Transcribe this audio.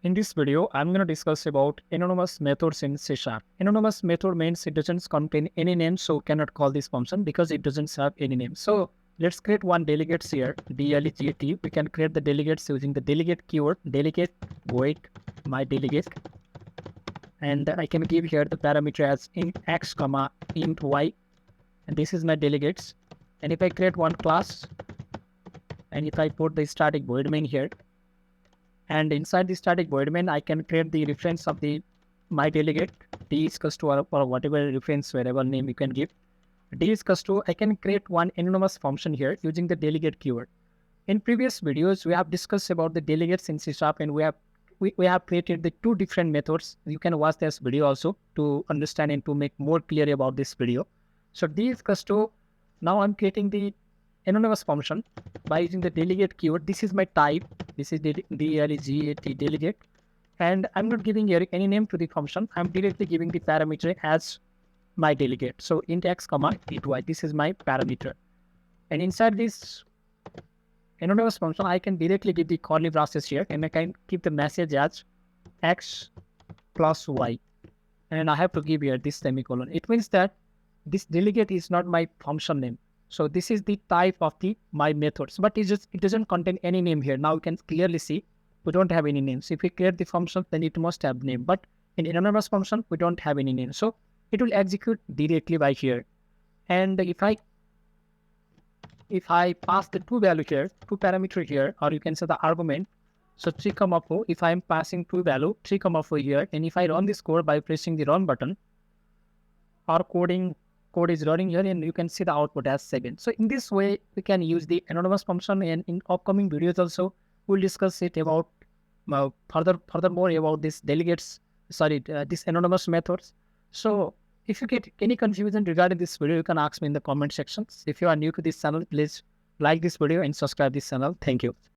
In this video, I'm going to discuss about anonymous methods in C#. Anonymous method means it doesn't contain any name, so cannot call this function because it doesn't have any name. So let's create one delegates here, delegate. We can create the delegates using the delegate keyword, delegate void my delegate, and I can give here the parameter as int x comma int y, and this is my delegates. And if I create one class, and if I put the static void main here, and inside the static void main, I can create the reference of the my delegate d is equals to or whatever reference variable name you can give. D is equals to, I can create one anonymous function here using the delegate keyword. In previous videos, we have discussed about the delegates in C# and we have created the two different methods. You can watch this video also to understand and to make more clear about this video. So D is equals to, now I'm creating the anonymous function by using the delegate keyword. This is my type. This is delegate delegate, and I'm not giving here any name to the function. I'm directly giving the parameter as my delegate. So int x comma int y. This is my parameter, and inside this anonymous function, I can directly give the curly braces here, and I can keep the message as x plus y, and I have to give here this semicolon. It means that this delegate is not my function name. So this is the type of my methods, but it doesn't contain any name here. Now you can clearly see we don't have any names. If we create the function, then it must have name. But in anonymous function, we don't have any name. So it will execute directly by here. And if I pass the two value here, two parameter here, or you can say the argument. So 3, 4, if I am passing two value 3, 4 here, and if I run this code by pressing the run button, our code is running here, and you can see the output as 7. So in this way, we can use the anonymous function, and in upcoming videos also, we'll discuss it about furthermore about this this anonymous methods. So if you get any confusion regarding this video, you can ask me in the comment sections. If you are new to this channel, please like this video and subscribe this channel. Thank you.